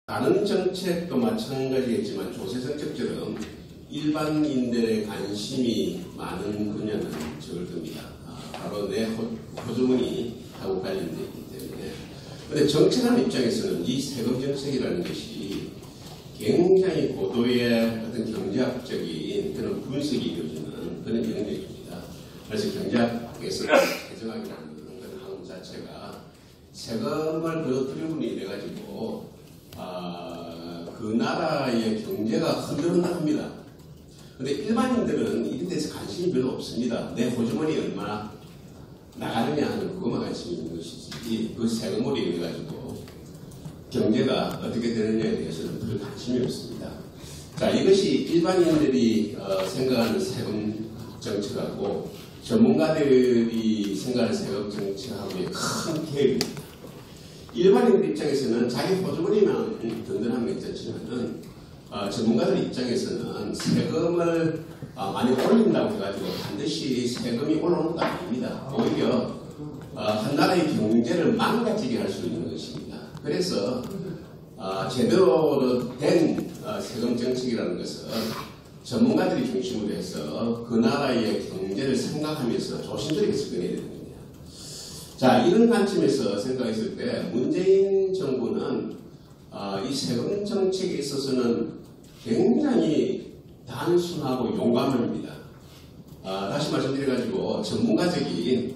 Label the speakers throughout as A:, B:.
A: 다른 정책도 마찬가지겠지만 조세 정책처럼 일반인들의 관심이 많은 분야는 적을 겁니다. 바로 내 호주머니하고 관련되어 있기 때문에. 그런데 정책하는 입장에서는 이 세금 정책이라는 것이 굉장히 고도의 어떤 경제학적인 그런 분석이 이루어지는 그런 영역입니다. 그래서 경제학에서 재정학이라는 그런 학문 자체가 세금을 거두려고 이래가지고 그 나라의 경제가 흔들흔들합니다. 근데 일반인들은 이런 데서 관심이 별로 없습니다. 내 호주머니 얼마나 나가느냐 하는 그것만 관심이 있는 것이지 그 세금으로 인해 가지고 경제가 어떻게 되느냐에 대해서는 별 관심이 없습니다. 자, 이것이 일반인들이 생각하는 세금 정책하고 전문가들이 생각하는 세금 정책하고의 큰 갭입니다. 일반인들 입장에서는 자기 호주머니만 든든한 게 있었지만은 전문가들 입장에서는 세금을 많이 올린다고 해가지고 반드시 세금이 올라오는 거 아닙니다. 오히려 한 나라의 경제를 망가지게 할 수 있는 것입니다. 그래서 제대로 된 세금 정책이라는 것은 전문가들이 중심으로 해서 그 나라의 경제를 생각하면서 조심스럽게 접근해야 됩니다. 자, 이런 관점에서 생각했을 때 문재인 정부는 이 세금 정책에 있어서는 굉장히 단순하고 용감합니다. 다시 말씀드려가지고 전문가적인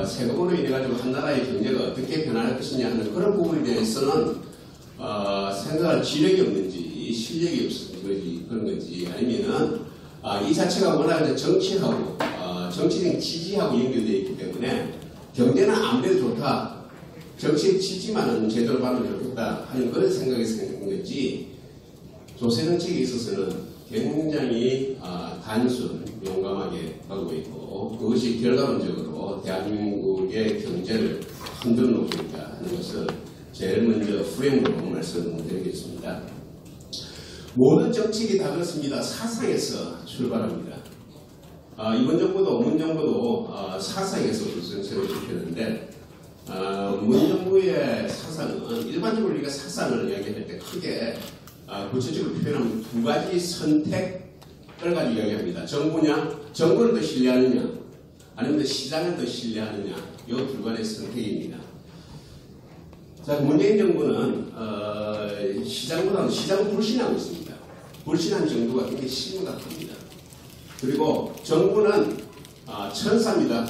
A: 세금으로 인해가지고 한 나라의 경제가 어떻게 변할 것이냐 하는 그런 부분에 대해서는 생각할 지력이 없는지 실력이 없는지 그런 건지 아니면은 이 자체가 워낙 정치하고 정치적인 지지하고 연결되어 있기 때문에 경제는 아무래도 좋다. 정치의 지지만은 제대로 받으면 좋겠다 하는 그런 생각에서 생각한 거지 조세 정책에 있어서는 굉장히 단순, 용감하게 하고 있고 그것이 결과론적으로 대한민국의 경제를 흔들어 놓으니까 하는 것을 제일 먼저 프레임으로 말씀드리겠습니다. 모든 정책이 다 그렇습니다. 사상에서 출발합니다. 이번 정부도 문 정부도 사상에서 정책을 지켰는데 문 정부의 사상은 일반적으로 우리가 사상을 이야기할 때 크게 구체적으로 표현하면 두 가지 선택을 가지고 이야기합니다. 정부를 더 신뢰하느냐 아니면 시장을 더 신뢰하느냐 이 두 가지 선택입니다. 자, 문재인 정부는 시장보다는 시장을 불신하고 있습니다. 불신한 정부가 굉장히 심각합니다. 그리고 정부는 천사입니다.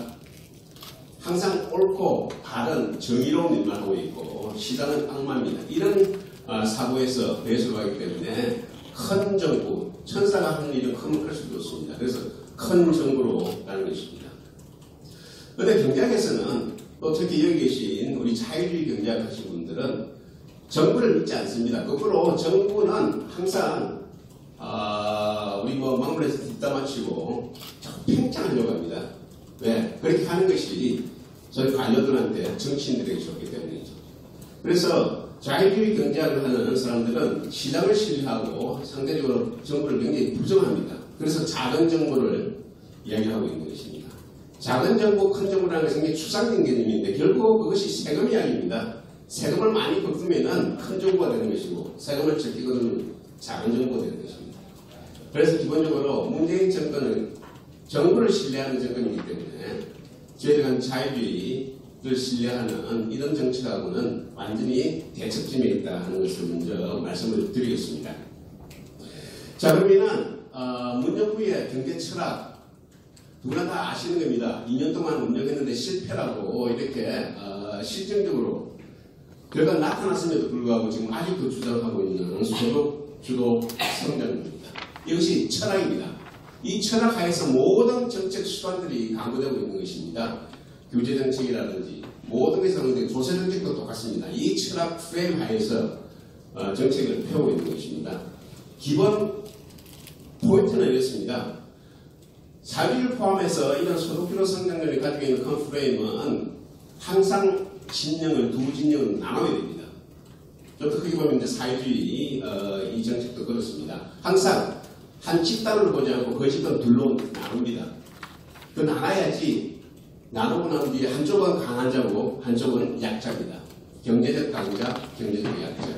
A: 항상 옳고 바른 정의로운 일만 하고 있고 시장은 악마입니다. 이런 사고에서 배수를 하기 때문에 큰 정부, 천사가 하는 일은 크면 클수록 좋습니다. 그래서 큰 정부로 가는 것입니다. 그런데 경제학에서는 또 특히 여기 계신 우리 자유주의 경제학 하신 분들은 정부를 믿지 않습니다. 거꾸로 정부는 항상 우리 막물에서 뒷담화치고 자꾸 팽창하려고 합니다. 왜? 그렇게 하는 것이 저희 관료들한테 정치인들에게 좋기 때문이죠. 그래서 자유주의 경제학을 하는 사람들은 시장을 신뢰하고 상대적으로 정부를 굉장히 부정합니다. 그래서 작은 정부를 이야기하고 있는 것입니다. 작은 정부, 큰 정부라는 것은 굉장히 추상적인 개념인데 결국 그것이 세금 이야기입니다. 세금을 많이 걷으면 큰 정부가 되는 것이고 세금을 적게 걷으면 작은 정부가 되는 것입니다. 그래서 기본적으로 문재인 정권은 정부를 신뢰하는 정권이기 때문에 저희들은 자유주의를 신뢰하는 이런 정책하고는 완전히 대척점에 있다 하는 것을 먼저 말씀을 드리겠습니다. 자, 그러면은 문 정부의 경제 철학 누구나 다 아시는 겁니다. 2년 동안 운영했는데 실패라고 이렇게 실증적으로 결과가 나타났음에도 불구하고 지금 아직도 주장하고 있는 소득 주도 성장입니다. 이것이 철학입니다. 이 철학 하에서 모든 정책 수단들이 강구되고 있는 것입니다. 규제 정책이라든지 모든 것이 강구되고 조세 정책도 똑같습니다. 이 철학 프레임 하에서 정책을 펴고 있는 것입니다. 기본 포인트는 이렇습니다. 사비를 포함해서 이런 소득주도 성장률이 가지고 있는 큰 프레임은 항상 진영을 두 진영을 나눠야 됩니다. 좀 더 크게 보면 이제 사회주의 이 정책도 그렇습니다. 항상 한 집단을 보지 않고 그 집단 둘로 나눕니다. 그 나눠야지 나누고 난 뒤에 한쪽은 강한 자고 한쪽은 약자입니다. 경제적 강자, 경제적 약자.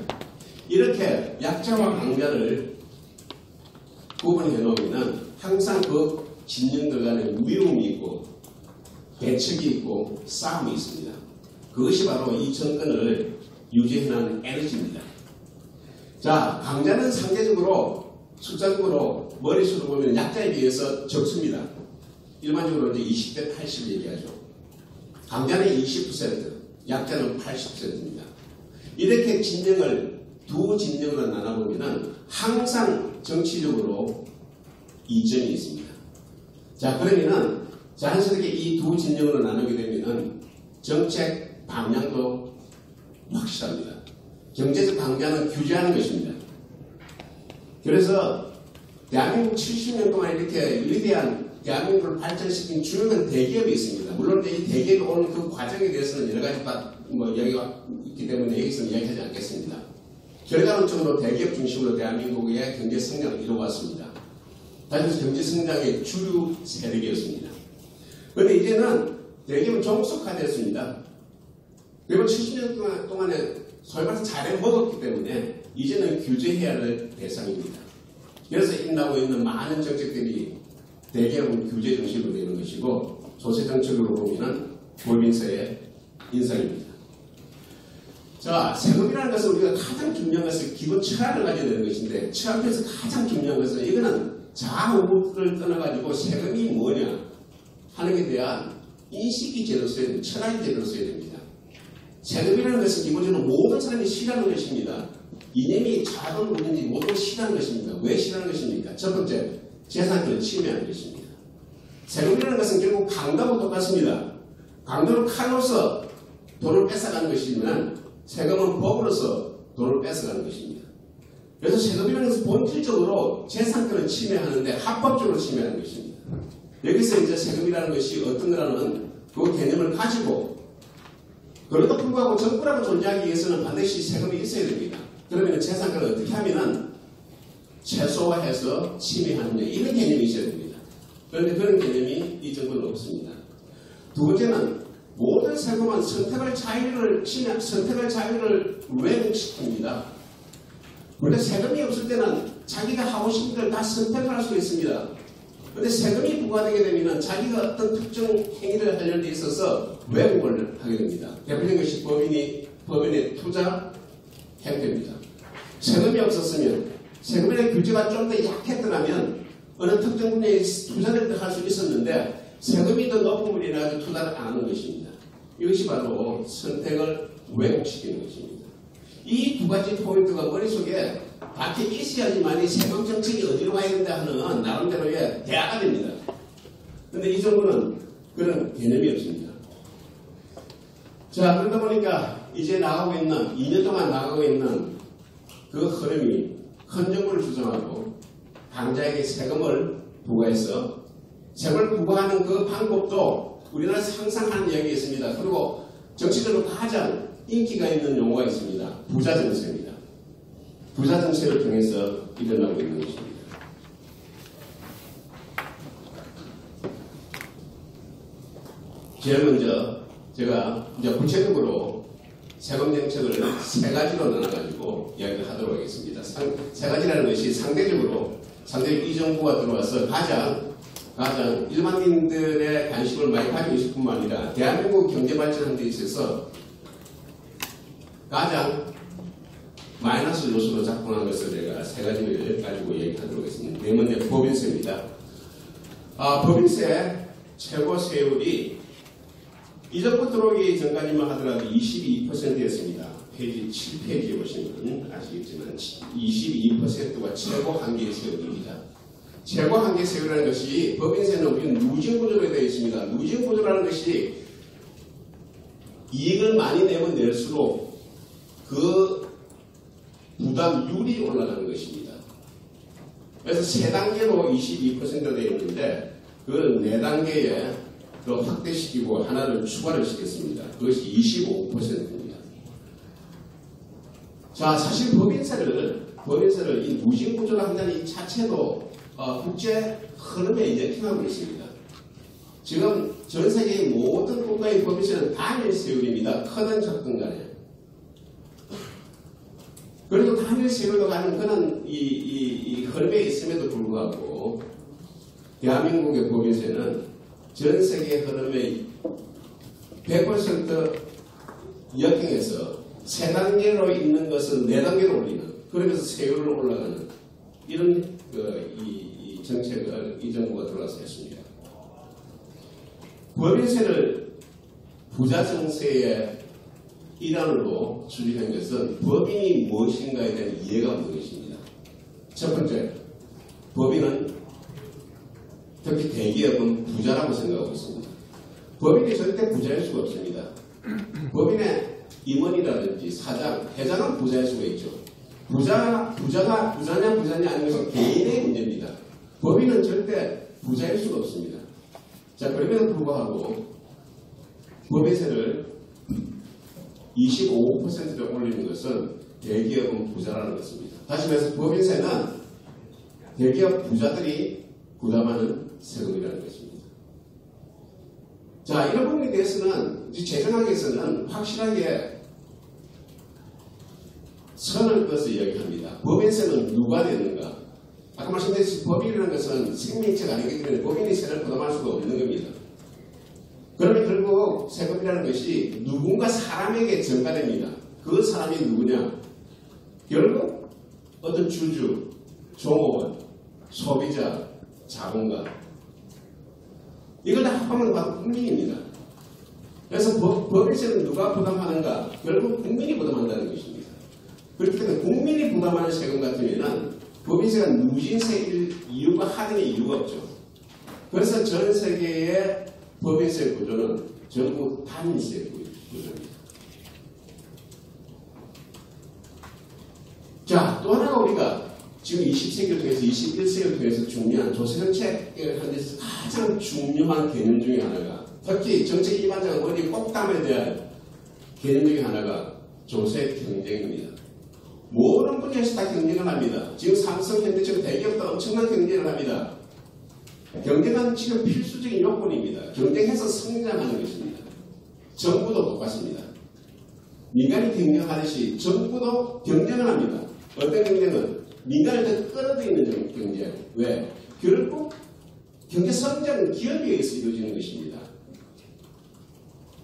A: 이렇게 약자와 강자를 구분해 놓으면 항상 그 진영들 간에 위험이 있고 배척이 있고 싸움이 있습니다. 그것이 바로 이 정권을 유지해나가는 에너지입니다. 자, 강자는 상대적으로 숫자적으로 머릿수로 보면 약자에 비해서 적습니다. 일반적으로 이제 20대 80을 얘기하죠. 강자는 20%, 약자는 80%입니다. 이렇게 진영을 두 진영으로 나눠보면 항상 정치적으로 이점이 있습니다. 자, 그러면은 자연스럽게 이 두 진영으로 나누게 되면은 정책 방향도 확실합니다. 경제적 강자는 규제하는 것입니다. 그래서 대한민국 70년 동안 이렇게 위대한 대한민국을 발전시킨 중요한 대기업이 있습니다. 물론 이 대기업이 오는 그 과정에 대해서는 여러 가지 이야기가 있기 때문에 여기서는 이야기하지 않겠습니다. 결과론적으로 대기업 중심으로 대한민국의 경제 성장을 이루어왔습니다. 다시 경제 성장의 주류 세력이었습니다. 그런데 이제는 대기업은 종속화되었습니다. 그리고 70년 동안에 소위 말해서 잘해 먹었기 때문에 이제는 규제해야 할 대상입니다. 그래서 인나고 있는 많은 정책들이 대기업은 규제 중심으로 되는 것이고 조세 정책으로 보면 법인세의 인상입니다. 자, 세금이라는 것은 우리가 가장 중요한 것은 기본 철학을 가져야 되는 것인데 철학에서 가장 중요한 것은 이거는 자우를 떠나가지고 세금이 뭐냐 하는 데 대한 인식이 제대로 써야 됩니다. 철학이 제대로 써야 됩니다. 세금이라는 것은 기본적으로 모든 사람이 싫어하는 것입니다. 이념이 작은 문제인지 모든 싫어하는 것입니다. 왜 싫어하는 것입니까? 첫 번째, 재산권을 침해하는 것입니다. 세금이라는 것은 결국 강도하고 똑같습니다. 강도는 칼로서 돈을 뺏어가는 것이지만 세금은 법으로서 돈을 뺏어가는 것입니다. 그래서 세금이라는 것은 본질적으로 재산권을 침해하는데 합법적으로 침해하는 것입니다. 여기서 이제 세금이라는 것이 어떤 거라는 그 개념을 가지고 그래도 불구하고 정부라고 존재하기 위해서는 반드시 세금이 있어야 됩니다. 그러면 재산권을 어떻게 하면은 최소화해서 침해하느냐 이런 개념이 있어야 됩니다. 그런데 그런 개념이 이 정부는 없습니다. 두 번째는 모든 세금은 선택의 자유를 왜곡시킵니다. 그런데 세금이 없을 때는 자기가 하고 싶은 걸 다 선택을 할 수 있습니다. 그런데 세금이 부과되게 되면 자기가 어떤 특정 행위를 하려는 데 있어서 왜곡을 하게 됩니다. 대표적인 것이 법인의 투자 행태입니다. 세금이 없었으면 세금의 규제가 좀 더 약했더라면 어느 특정 분야에 투자를 할 수 있었는데 세금이 더 높은 분이 나가서 투자를 안 하는 것입니다. 이것이 바로 선택을 왜곡시키는 것입니다. 이 두 가지 포인트가 머릿속에 밖에 있어야지만 이 세금 정책이 어디로 가야 된다 하는 나름대로의 대화가 됩니다. 그런데 이 정부는 그런 개념이 없습니다. 자, 그러다 보니까 이제 나가고 있는 2년 동안 나가고 있는 그 흐름이 큰 정부를 주장하고 강자에게 세금을 부과해서 세금을 부과하는 그 방법도 우리나라에서 항상 하는 이야기가 있습니다. 그리고 정치적으로 가장 인기가 있는 용어가 있습니다. 부자정세입니다. 부자정세를 통해서 일어나고 있는 것입니다. 제일 먼저 제가 이제 구체적으로 세금 정책을 세 가지로 나눠가지고 이야기를 하도록 하겠습니다. 세 가지라는 것이 상대적으로 이 정부가 들어와서 가장 일반인들의 관심을 많이 가지고 있을 뿐만 아니라 대한민국 경제 발전하는 데 있어서 가장 마이너스 요소로 작동한 것을 제가 세 가지를 가지고 얘기하도록 하겠습니다. 네 번째 법인세입니다. 법인세 최고 세율이 이전부터 들어오기 전까지만 하더라도 22%였습니다. 페이지 7페이지에 보시면 아시겠지만 22%가 최고 한계 세율입니다. 최고 한계 세율이라는 것이 법인세는 우리는 누진구조로 되어 있습니다. 누진구조라는 것이 이익을 많이 내면 낼수록 그 부담률이 올라가는 것입니다. 그래서 세 단계로 22%가 되어 있는데 그걸 네 단계에 더 확대시키고 하나를 추가를 시켰습니다. 그것이 25%입니다. 자, 사실 법인세를 이 누진구조로 한다는 이 자체도 국제 흐름에 역행하고 있습니다. 지금 전 세계의 모든 국가의 법인세는 단일 세율입니다. 크든 작든 간에. 그리고 단일 세율로 가는 그런 이 흐름에 있음에도 불구하고 대한민국의 법인세는 전 세계 흐름의 100% 역행해서 3단계로 있는 것을 4단계로 올리는, 그러면서 세율을 올라가는 이런 이 정책을 이 정부가 들어와서 했습니다. 법인세를 부자 정세의 일환으로 추진한 것은 법인이 무엇인가에 대한 이해가 없는 것입니다. 첫 번째, 법인은 특히 대기업은 부자라고 생각하고 있습니다. 법인이 절대 부자일 수가 없습니다. 법인의 임원이라든지 사장, 회장은 부자일 수가 있죠. 부자가 부자냐 아닌 것은 개인의 문제입니다. 법인은 절대 부자일 수가 없습니다. 자, 그럼에도 불구하고 법인세를 25%를 올리는 것은 대기업은 부자라는 것입니다. 다시 말해서 법인세는 대기업 부자들이 부담하는 세금이라는 것입니다. 자, 이런 부분에 대해서는 재정학에서는 확실하게 선을 그어서 이야기합니다. 법인세는 누가 내는가? 아까 말씀드렸듯이 법인이라는 것은 생명체가 아니기 때문에 법인이 세를 부담할 수가 없는 겁니다. 그러면 결국 세금이라는 것이 누군가 사람에게 전가됩니다. 그 사람이 누구냐? 결국 어떤 주주, 종업원, 소비자, 자본가, 이걸 다 합하면 바로 국민입니다. 그래서 법인세는 누가 부담하는가? 결국 국민이 부담한다는 것입니다. 그렇기 때문에 국민이 부담하는 세금 같으면 법인세가 누진세일 이유가 할인의 이유가 없죠. 그래서 전 세계의 법인세 구조는 전부 단일세 구조입니다. 자, 또 하나가 우리가 지금 20세기를 통해서 21세기를 통해서 중요한 조세정책을 하는 데서 가장 중요한 개념 중에 하나가, 특히 정책 일반자가 머리에 꼭 담아야 될 개념 중에 하나가 조세 경쟁입니다. 모든 분야에서 다 경쟁을 합니다. 지금 삼성, 현대처럼 대기업도 엄청난 경쟁을 합니다. 경쟁은 지금 필수적인 요건입니다. 경쟁해서 성장하는 것입니다. 정부도 똑같습니다. 민간이 경쟁하듯이 정부도 경쟁을 합니다. 어떤 경쟁은 민간을 더 끌어들이는 경쟁. 왜? 결국 경제 성장은 기업에 의해서 이루어지는 것입니다.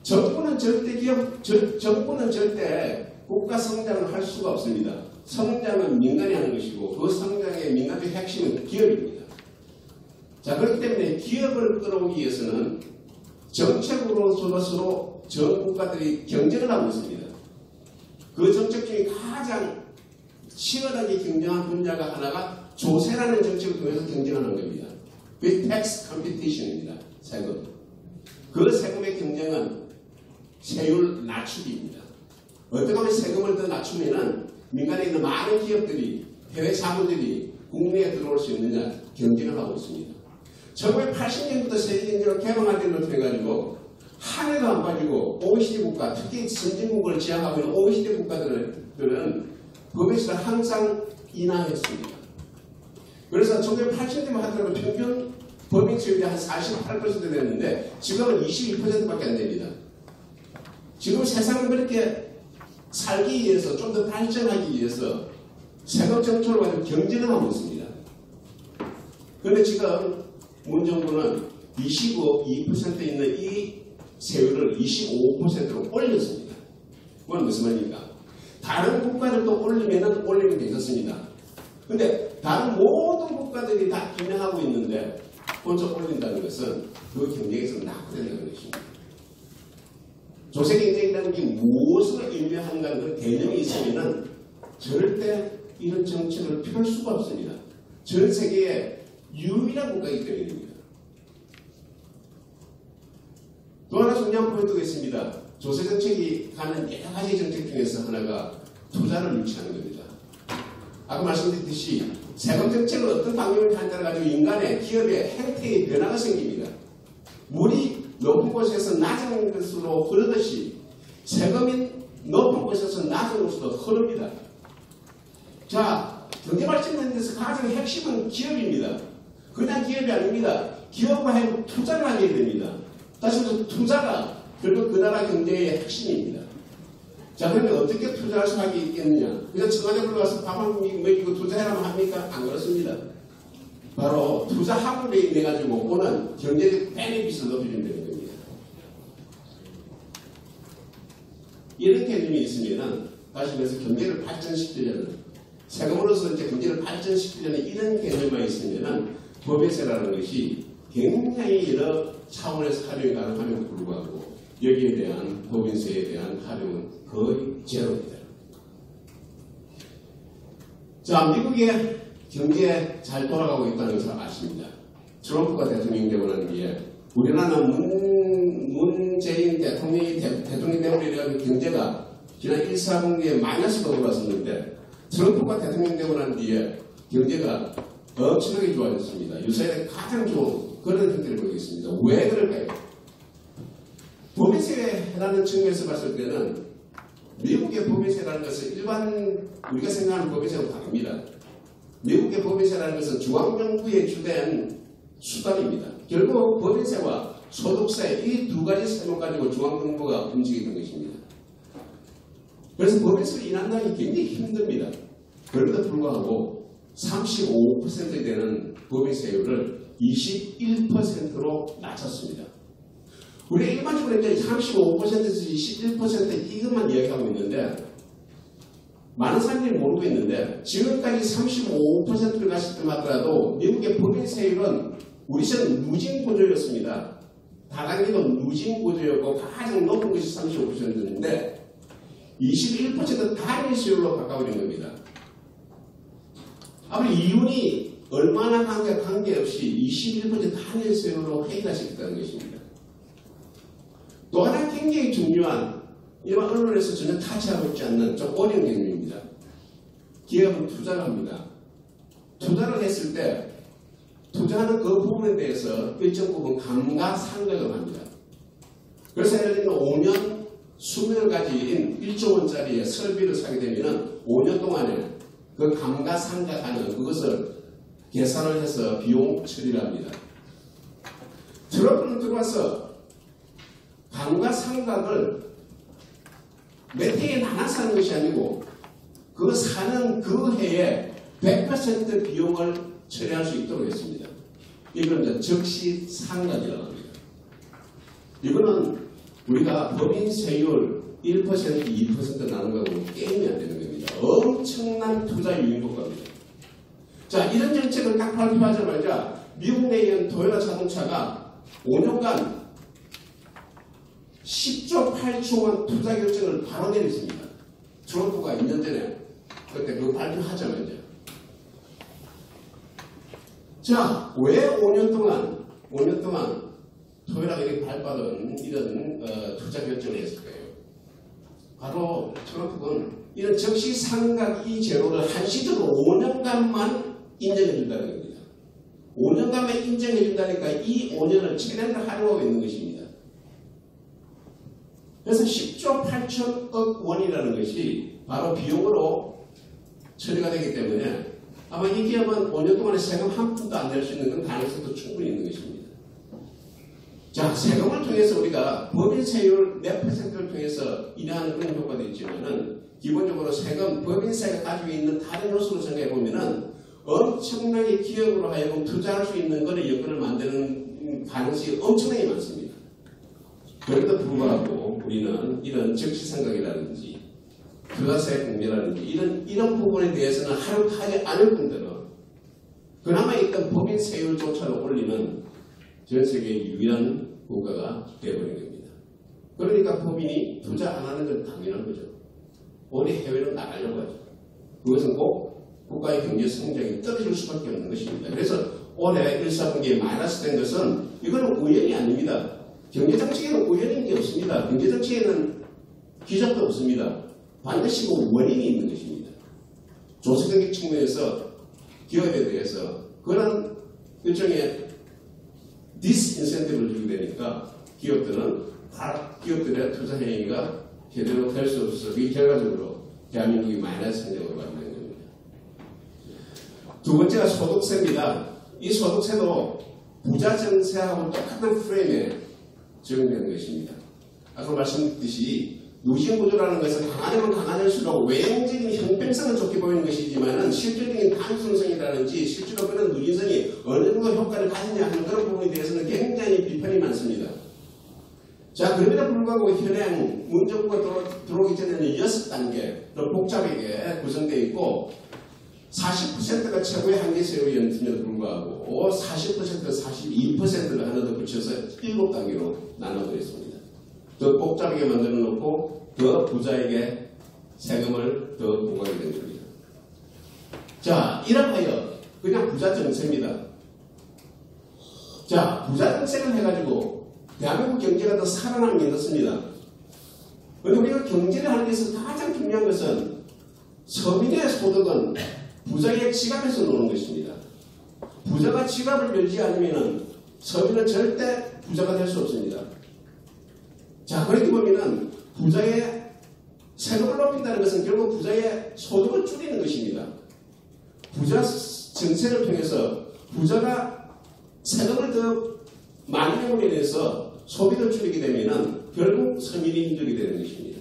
A: 정부는 절대 국가 성장을 할 수가 없습니다. 성장은 민간이 하는 것이고 그 성장의 민간의 핵심은 기업입니다. 자, 그렇기 때문에 기업을 끌어오기 위해서는 정책으로서도 서로 전 국가들이 경쟁을 하고 있습니다. 그 정책 중에 가장 치열하게 경쟁한 분야가 하나가 조세라는 정책을 통해서 경쟁하는 겁니다. 그게 tax competition입니다. 세금. 그 세금의 경쟁은 세율 낮추기입니다. 어떻게 하면 세금을 더 낮추면은 민간에 있는 많은 기업들이, 해외 자본들이 국내에 들어올 수 있느냐 경쟁을 하고 있습니다. 1980년부터 세계경제가 개방할 때를 통해가지고 한 해도 안 빠지고 OECD 국가, 특히 선진국을 지향하고 있는 OECD 국가들은 법인세를 항상 인하했습니다. 그래서 1980년만 하더라도 평균 법인세율이 한 48% 됐는데 지금은 22%밖에 안 됩니다. 지금 세상은 그렇게 살기 위해서, 좀 더 발전하기 위해서 세금 정책을 가지고 경쟁을 하고 있습니다. 그런데 지금 문 정부는 22% 있는 이 세율을 25%로 올렸습니다. 그건 무슨 말입니까? 다른 국가들도 올리면 괜찮습니다. 근데 다른 모든 국가들이 다 경쟁하고 있는데 먼저 올린다는 것은 그 경쟁에서 낙후된다는 것입니다. 조세 경쟁이라는 게 무엇을 의미하는가 그런 개념이 있으면 절대 이런 정책을 펼 수가 없습니다. 전 세계의 유일한 국가이기 때문입니다. 또 하나 중요한 포인트가 있습니다. 조세 정책이 가는 여러 가지 정책 중에서 하나가 투자를 유치하는 겁니다. 아까 말씀드렸듯이 세금 정책을 어떤 방향을 하냐에 따라 가지고 인간의 기업의 행태의 변화가 생깁니다. 물이 높은 곳에서 낮은 곳으로 흐르듯이 세금이 높은 곳에서 낮은 곳으로 흐릅니다. 자, 경제 발전하는 데서 가장 핵심은 기업입니다. 그냥 기업이 아닙니다. 기업과 투자를 하게 됩니다. 다시 말해서 투자가 결국 그 나라 경제의 핵심입니다. 자, 그러면 어떻게 투자할 수밖에 있겠느냐? 그냥 청와대 불러가서 밥 한 끼 먹이고 투자해라면 합니까? 안 그렇습니다. 바로 투자하고 인해가지고 오는 경제적 베네핏을 높여주면 되는 겁니다. 이런 개념이 있으면은 다시 말해서 경제를 발전시키려는 세금으로서 이제 경제를 발전시키려는 이런 개념만 있으면은 법인세라는 것이 굉장히 여러 차원에서 활용이 가능함에도 불구하고 여기에 대한 법인세에 대한 활용은 거의 제로입니다. 자, 미국의 경제에 잘 돌아가고 있다는 것을 아십니다. 트럼프가 대통령이 되고 난 뒤에 우리나라는 문재인 대통령이 대통령 되고 이래가지고 경제가 지난 1, 4분기에 마이너스로 돌아섰는데 트럼프가 대통령 되고 난 뒤에 경제가 엄청나게 좋아졌습니다. 유사일에 가장 좋은 그런 형태를 보이겠습니다. 왜 그럴까요? 법인세라는 측면에서 봤을 때는 미국의 법인세라는 것은 일반 우리가 생각하는 법인세하고 다릅니다. 미국의 법인세라는 것은 중앙정부의 주된 수단입니다. 결국 법인세와 소득세 이 두 가지 세목 가지고 중앙정부가 움직이는 것입니다. 그래서 법인세를 인하하기 굉장히 힘듭니다. 그럼에도 불구하고 35% 되는 법인세율을 21%로 낮췄습니다. 우리가 일반적으로 이제 35%에서 21% 이것만 이야기하고 있는데 많은 사람들이 모르고 있는데 지금까지 35%를 갔을 때마다도 미국의 법인세율은 우리처럼 누진구조였습니다. 다단계도 누진구조였고 가장 높은 것이 35%였는데 21% 단일세율로 바꿔버린 겁니다. 아무리 이윤이 얼마나 관계없이 21% 단일세율로 해결하시겠다는 것입니다. 또 하나 굉장히 중요한 일반 언론에서 전혀 타치하고 있지 않는 좀 어려운 개념입니다. 기업은 투자를 합니다. 투자를 했을 때 투자하는 그 부분에 대해서 일정 부분 감가상각을 합니다. 그래서 예를 들면 5년 수명을 가진 1조 원짜리의 설비를 사게 되면 5년 동안에 그 감가상각하는 그것을 계산을 해서 비용 처리를 합니다. 트럼프는 들어와서 감가상각을 몇 해에 나눠서 하는 것이 아니고 그 사는 그 해에 100% 비용을 처리할 수 있도록 했습니다. 이걸 적시상각이라고 합니다. 이거는 우리가 법인세율 1%, 2% 나눈 거하고 게임이 안 되는 겁니다. 엄청난 투자 유인 효과입니다. 자, 이런 정책을 딱 발표하자마자 미국 내에 도요타 자동차가 5년간 10조 8조 원 투자 결정을 바로 내렸습니다. 트럼프가 2년 전에 그때 그거 발표하자마자. 자, 왜 5년 동안 토요일에 이렇게 발빠른 이런 투자 결정을 했을까요? 바로 트럼프는 이런 적시상각 이 제도를 한시적으로 5년간만 인정해준다는 겁니다. 5년간만 인정해준다니까 이 5년을 최대한 활용하고 있는 것입니다. 그래서 10조 8천억 원이라는 것이 바로 비용으로 처리가 되기 때문에 아마 이 기업은 5년 동안에 세금 한 푼도 안 낼 수 있는 그런 가능성도 충분히 있는 것입니다. 자, 세금을 통해서 우리가 법인세율 몇 퍼센트를 통해서 인하하는 그런 효과도 있지만은 기본적으로 세금, 법인세가 가지고 있는 다른 요소로 생각해 보면은 엄청나게 기업으로 하여금 투자할 수 있는 그런 여건을 만드는 가능성이 엄청나게 많습니다. 그럼에도 불구하고 우리는 이런 적시상각이라든지 부가세 공제라든지 이런 부분에 대해서는 하지 않을 뿐더러 그나마 있던 법인세율조차도 올리는 전 세계의 유일한 국가가 되어버린 겁니다. 그러니까 법인이 투자 안 하는 건 당연한 거죠. 어디 해외로 나가려고 하죠. 그것은 꼭 국가의 경제 성장이 떨어질 수밖에 없는 것입니다. 그래서 올해 1, 4분기에 마이너스 된 것은 이거는 우연이 아닙니다. 경제정책에는 우연인 게 없습니다. 경제정책에는 기적도 없습니다. 반드시 그 원인이 있는 것입니다. 조세경제 측면에서 기업에 대해서 그런 일종의 디스인센티브를 주게 되니까 기업들의 투자 행위가 제대로 될 수 없어서 이 결과적으로 대한민국이 마이너스 성장으로 가게 되는 겁니다. 두 번째가 소득세입니다. 이 소득세도 부자 증세하고 똑같은 프레임에 적용되는 것입니다. 아까 말씀드렸듯이 누진 구조라는 것은 강화되면 강화될수록 외형적인 형평성은 좋게 보이는 것이지만은 실질적인 단순성이라든지 실제로 그런 누진성이 어느 정도 효과를 가지냐 하는 그런 부분에 대해서는 굉장히 비판이 많습니다. 자, 그럼에도 불구하고 현행 문정부가 들어오기 전에는 6단계 또 복잡하게 구성되어 있고 40%가 최고의 한계 세우였음에도 불구하고 40%, 42%를 하나 더 붙여서 7단계로 나눠드렸습니다. 더 복잡하게 만들어 놓고 더 부자에게 세금을 더 부과하게 된 겁니다. 자, 이렇하여 그냥 부자 정책입니다. 자, 부자 정책을 해가지고 대한민국 경제가 더 살아남게 됐습니다. 그런데 우리가 경제를 하는 데서 가장 중요한 것은 서민의 소득은 부자의 지갑에서 노는 것입니다. 부자가 지갑을 열지 않으면 서민은 절대 부자가 될 수 없습니다. 자, 그렇게 보면은 부자의 세금을 높인다는 것은 결국 부자의 소득을 줄이는 것입니다. 부자 정책을 통해서 부자가 세금을 더 많이 내므로 인해서 소비를 줄이게 되면은 결국 서민이 힘들게 되는 것입니다.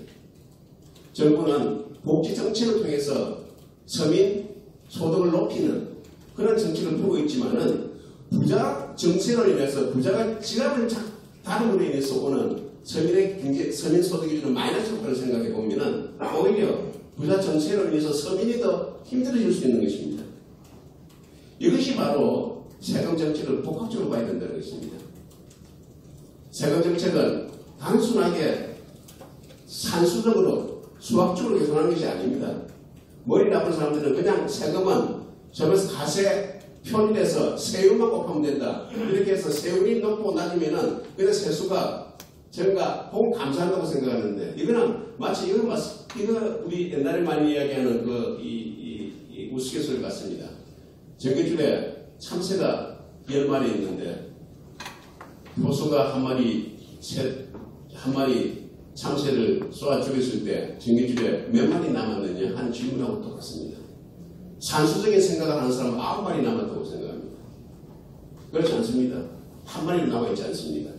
A: 정부는 복지 정책을 통해서 서민 소득을 높이는 그런 정책을 두고 있지만은 부자 정책을 인해서 부자가 지갑을 다름으로 인해서 오는 서민의 경제, 서민 소득이 주는 마이너스 효과를 생각해 보면은 오히려 부자 정책으로 인해서 서민이 더 힘들어질 수 있는 것입니다. 이것이 바로 세금 정책을 복합적으로 봐야 된다는 것입니다. 세금 정책은 단순하게 산수적으로 수학적으로 계산하는 것이 아닙니다. 머리 나쁜 사람들은 그냥 세금은 저에서 가세 편일해서 세율만 곱하면 된다. 이렇게 해서 세율이 높고 낮으면은 그냥 세수가 저희가 꼭 감사한다고 생각하는데 이거는 마치 이거 우리 옛날에 많이 이야기하는 이 우스갯소리 같습니다. 전기줄에 참새가 10마리 있는데 효수가 한 마리 참새를 쏘아 죽였을 때 전기줄에 몇 마리 남았느냐 하는 질문하고 똑같습니다. 산수적인 생각을 하는 사람은 9마리 남았다고 생각합니다. 그렇지 않습니다. 한 마리 남아있지 않습니다.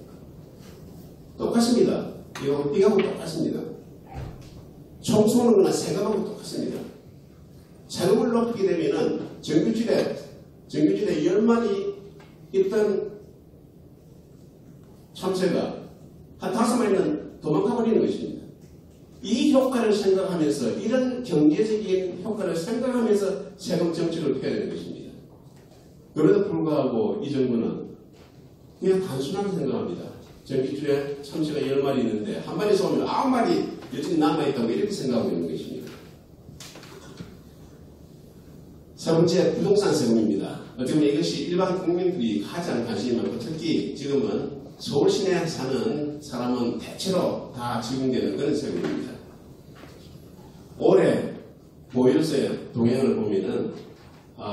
A: 똑같습니다. 이거하고 똑같습니다. 총 쏘는 거나 세금하고 똑같습니다. 세금을 높이게 되면은 전기줄에 10마리 있던 참새가 한 5마리는 도망가 버리는 것입니다. 이 효과를 생각하면서 이런 경제적인 효과를 생각하면서 세금 정책을 펴야 되는 것입니다. 그럼에도 불구하고 이 정부는 그냥 단순하게 생각합니다. 전기줄에 참새가 10마리 있는데 한 마리 쏘면 9마리 여전히 남아있다고 이렇게 생각하고 있는 것입니다. 세 번째, 부동산 세금입니다. 어떻게 보면 이것이 일반 국민들이 가장 관심이 많고 특히 지금은 서울 시내에 사는 사람은 대체로 다 적용되는 그런 세금입니다. 올해 보유세 동향을 보면은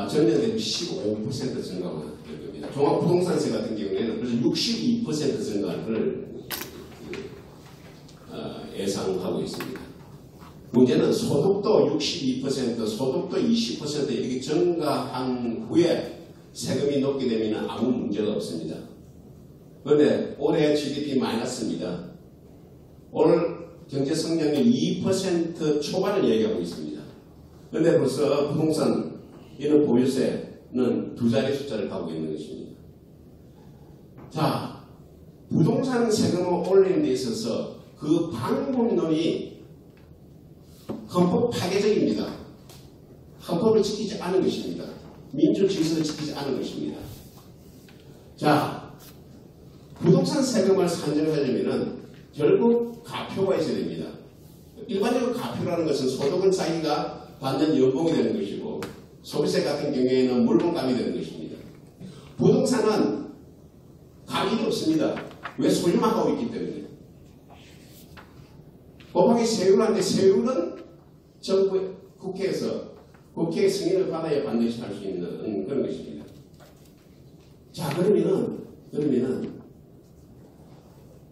A: 전년 대비 15% 증가가 될 겁니다. 종합부동산세 같은 경우에는 벌써 62% 증가를 예상하고 있습니다. 문제는 소득도 62%, 소득도 20% 이렇게 증가한 후에 세금이 높게 되면 아무 문제가 없습니다. 그런데 올해 GDP 마이너스입니다. 올 경제 성장률 2% 초반을 얘기하고 있습니다. 그런데 벌써 부동산 이런 보유세는 2자리 숫자를 갖고 있는 것입니다. 자, 부동산 세금을 올리는 데 있어서 그 방법론이 헌법 파괴적입니다. 헌법을 지키지 않은 것입니다. 민주 질서를 지키지 않은 것입니다. 자, 부동산 세금을 산정하려면 결국 가표가 있어야 됩니다. 일반적으로 가표라는 것은 소득은 자기가 받는 연봉이 되는 것이고 소비세 같은 경우에는 물건값이 되는 것입니다. 부동산은 가격이 없습니다. 왜? 소유만 하고 있기 때문에. 곱하기 세율한데 세율은 정부 국회의 승인을 받아야 반드시 할 수 있는 그런 것입니다. 자, 그러면은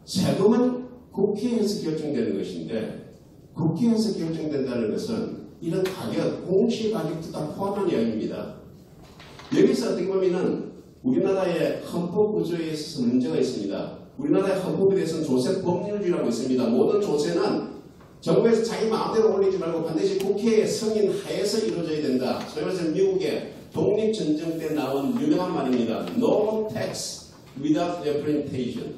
A: 세금은 국회에서 결정되는 것인데 국회에서 결정된다는 것은 이런 가격, 공시가격도 다 포함한 이야기입니다. 여기서 어떻게 보면은 우리나라의 헌법 구조에 있어서 문제가 있습니다. 우리나라의 헌법에 대해서는 조세 법률주의라고 있습니다. 모든 조세는 정부에서 자기 마음대로 올리지 말고 반드시 국회의 승인 하에서 이루어져야 된다. 소위 말해서 미국의 독립전쟁 때 나온 유명한 말입니다. No tax without representation.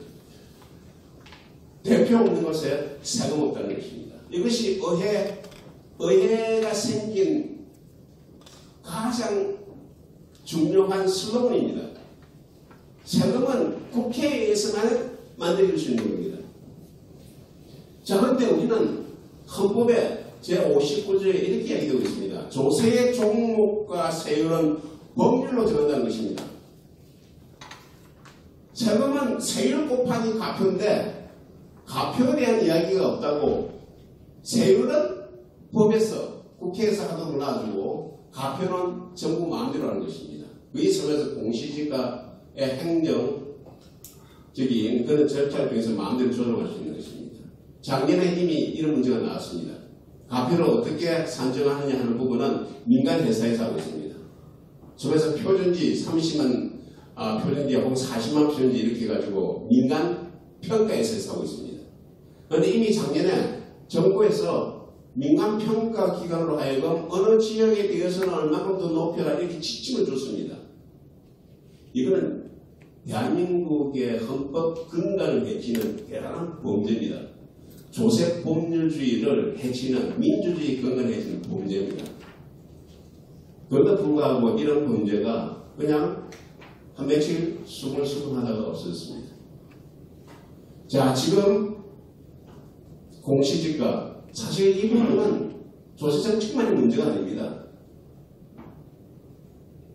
A: 대표 없는 것에 세금 없다는 것입니다. 이것이 의회가 생긴 가장 중요한 슬로건입니다. 세금은 국회에서만 만들어질 수 있는 겁니다. 자, 그런데 우리는 헌법의 제59조에 이렇게 이야기되고 있습니다. 조세의 종목과 세율은 법률로 정한다는 것입니다. 세금은 세율 곱하기 가표인데 가표에 대한 이야기가 없다고 세율은 법에서 국회에서 하도록 놔두고 가표는 정부 마음대로 하는 것입니다. 이 점에서 공시지가의 행정적인 그런 절차를 통해서 마음대로 조정할 수 있는 것입니다. 작년에 이미 이런 문제가 나왔습니다. 가표를 어떻게 산정하느냐 하는 부분은 민간 회사에서 하고 있습니다. 점에서 표준지 30만 표준지 혹은 40만 표준지 이렇게 해가지고 민간 평가에서 하고 있습니다. 그런데 이미 작년에 정부에서 민간 평가 기관으로 하여금 어느 지역에 대해서는 얼마큼 더 높여라 이렇게 지침을 줬습니다. 이거는 대한민국의 헌법 근간을 해치는 대단한 범죄입니다. 조세 법률주의를 해치는 민주주의 근간을 해치는 범죄입니다. 그런데도 불구하고 이런 범죄가 그냥 한 며칠 수근수근하다가 없어졌습니다. 자, 지금 공시지가 사실 이 부분은 조세 정책만의 문제가 아닙니다.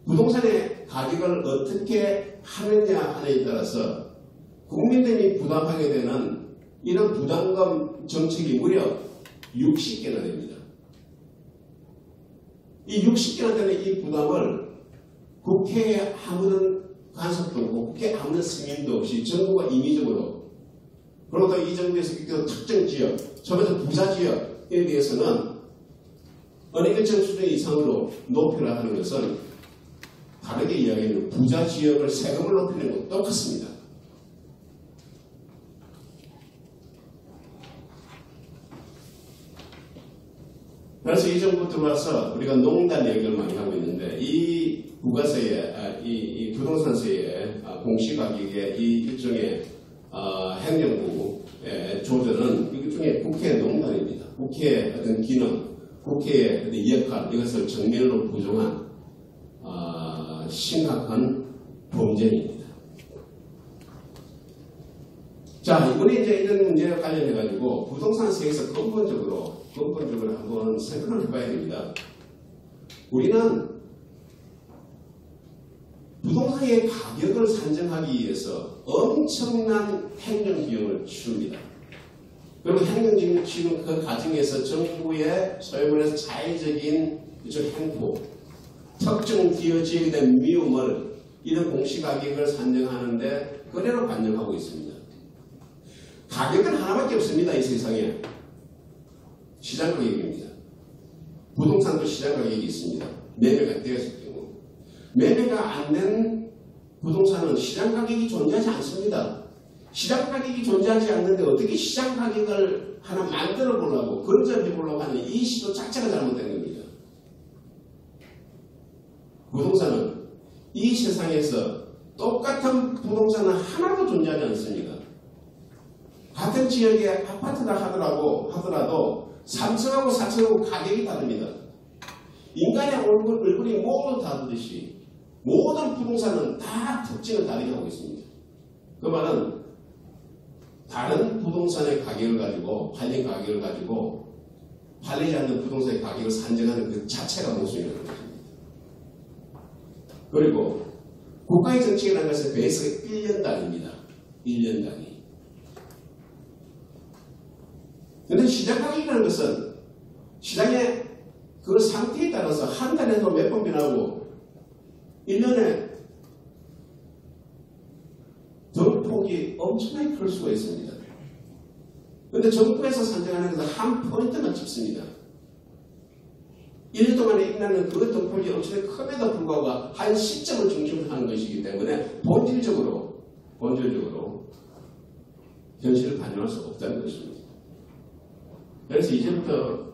A: 부동산의 가격을 어떻게 하느냐 하느냐에 따라서 국민들이 부담하게 되는 이런 부담금 정책이 무려 60개나 됩니다. 이 60개나 되는 이 부담을 국회에 아무런 간섭도 없고 국회에 아무런 승인도 없이 정부가 임의적으로 그러다 이 정부에서 특정 지역, 처음에서 부자 지역에 대해서는 어느 일정 수준 이상으로 높이라 하는 것은 다르게 이야기하면 부자 지역을 세금을 높이는 것도 똑같습니다. 그래서 이 정부 들어와서 우리가 농단 얘기를 많이 하고 있는데 이 부가세의 이 부동산세의 공시가격의 이 일종의 행정부의 조절은 일종의 국회의 농단입니다. 국회의 어떤 기능, 국회의 어떤 역할 이것을 정면으로 부정한 심각한 범죄입니다. 자, 이번에 이제 이런 문제와 관련해가지고 부동산세에서 근본적으로 한번 생각을 해봐야 됩니다. 우리는 부동산의 가격을 산정하기 위해서 엄청난 행정비용을 치릅니다. 그리고 행정비용을 치는 그 과정에서 정부의 소위 말해서 자의적인 행포, 특정 지역에 대한 미움을 이런 공시가격을 산정하는데 그대로 반영하고 있습니다. 가격은 하나밖에 없습니다. 이 세상에. 시장 가격입니다. 부동산도 시장 가격이 있습니다. 매매가 되었을 경우. 매매가 안 된 부동산은 시장 가격이 존재하지 않습니다. 시장 가격이 존재하지 않는데 어떻게 시장 가격을 하나 만들어 보려고 건설해 보려고 하는 이 시도 자체가 잘못된 겁니다. 부동산은 이 세상에서 똑같은 부동산은 하나도 존재하지 않습니다. 같은 지역의 아파트라 하더라도 3층하고 4층하고 가격이 다릅니다. 인간의 얼굴이 모두 다르듯이 모든 부동산은 다 특징을 다르게 하고 있습니다. 그 말은 다른 부동산의 가격을 가지고 팔린 가격을 가지고 팔리지 않는 부동산의 가격을 산정하는 그 자체가 모순이라는 것입니다. 그리고 국가의 정책이라는 것은 베이스가 1년 단위입니다. 1년 단위. 그런데 시장 가격이라는 것은 시장의 그 상태에 따라서 한 달에도 몇 번 변하고 1년에 등폭이 엄청나게 클 수가 있습니다. 그런데 정부에서 산정하는 것은 한 포인트만 찍습니다. 1년 동안에 일어나는 그 등폭이 엄청나게 큼에도 불구하고 한 시점을 중심으로 하는 것이기 때문에 본질적으로 현실을 반영할 수 없다는 것입니다. 그래서 이제부터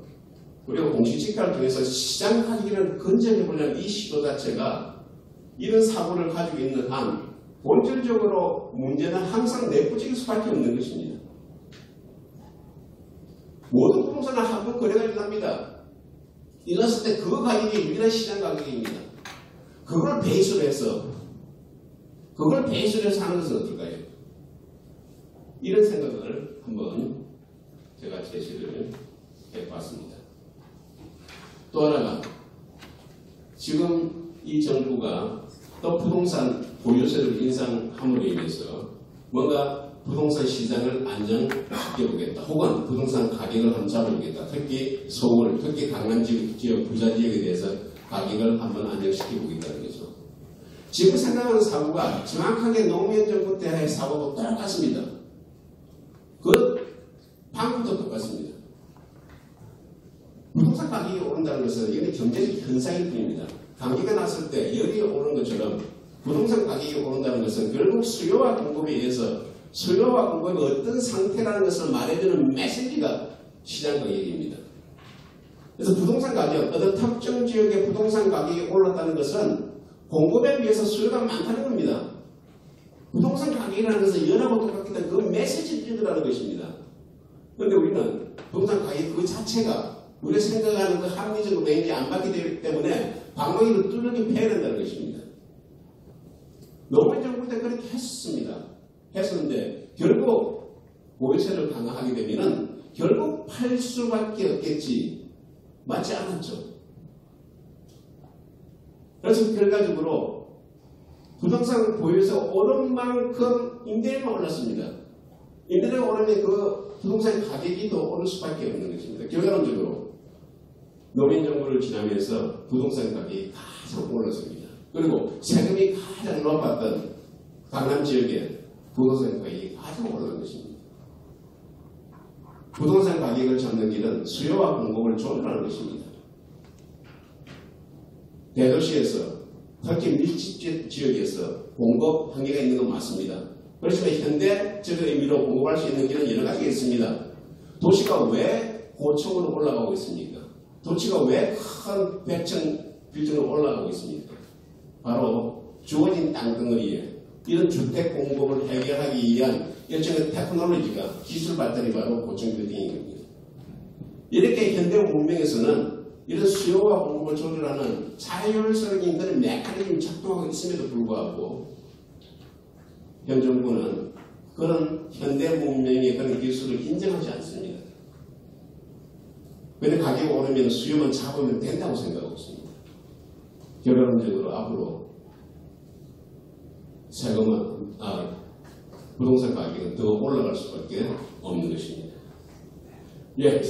A: 우리가 공시지가를 통해서 시장 가격을 건전해 보려는 이 시도 자체가 이런 사고를 가지고 있는 한 본질적으로 문제는 항상 내부적일 수밖에 없는 것입니다. 모든 부동산은 한 번 거래가 일어납니다. 일어났을 때 그 가격이 유일한 시장 가격입니다. 그걸 베이스로 해서 하는 것은 어떨까요? 이런 생각을 한번 제가 제시를 해봤습니다. 또 하나가 지금 이 정부가 또 부동산 보유세를 인상함으로 인해서 뭔가 부동산 시장을 안정시켜보겠다. 혹은 부동산 가격을 한번 잡아보겠다. 특히 서울, 특히 강남 지역, 부자 지역에 대해서 가격을 한번 안정시켜보겠다는 거죠. 지금 생각하는 사고가 정확하게 노무현 정부 때의 사고하고 똑같습니다. 그 방법도 똑같습니다. 부동산 가격이 오른다는 것은 이건 경제적 현상일 뿐입니다. 감기가 났을 때 열이 오르는 것처럼 부동산 가격이 오른다는 것은 결국 수요와 공급에 의해서 수요와 공급이 어떤 상태라는 것을 말해주는 메시지가 시장 가격입니다. 그래서 부동산 가격, 어떤 특정 지역의 부동산 가격이 올랐다는 것은 공급에 비해서 수요가 많다는 겁니다. 부동산 가격이라는 것은 연하고 똑같기 때문에 그 메시지를 주더라는 것입니다. 그런데 우리는 부동산 가격 그 자체가 우리가 생각하는 그 합리적으로 매인지 안 받게 되기 때문에 방망이로 뚫르게 패야 된다는 것입니다. 노무현 정부 때 그렇게 했었는데 결국 보유세를 강화하게 되면은 결국 팔 수밖에 없겠지. 맞지 않았죠. 그래서 결과적으로 부동산 보유세 오른 만큼 임대료가 올랐습니다. 임대료가 오르면 그 부동산 가격이 더 오를 수밖에 없는 것입니다. 결과론적으로 노무현 정부를 지나면서 부동산 가격이 가장 올랐습니다. 그리고 세금이 가장 높았던 강남 지역에 부동산 가격이 가장 올라간 것입니다. 부동산 가격을 잡는 길은 수요와 공급을 조절하는 것입니다. 대도시에서 특히 밀집 지역에서 공급 한계가 있는 건 맞습니다. 그렇지만 현대적인 의미로 공급할 수 있는 길은 여러 가지가 있습니다. 도시가 왜 고층으로 올라가고 있습니까? 도시가 왜 큰 백층 빌딩으로 올라가고 있습니까? 바로 주어진 땅덩어리에 이런 주택 공급을 해결하기 위한 일종의 테크놀로지가 기술 발달이 바로 고층 빌딩인 겁니다. 이렇게 현대 문명에서는 이런 수요와 공급을 조절하는 자율적인 그런 메커니즘이 작동하고 있음에도 불구하고 현 정부는 그런 현대 문명의 그런 기술을 인정하지 않습니다. 그런데 가격이 오르면 수요만 잡으면 된다고 생각하고 있습니다. 결론적으로 앞으로 세금은 부동산 가격은 더 올라갈 수밖에 없는 것입니다. 예,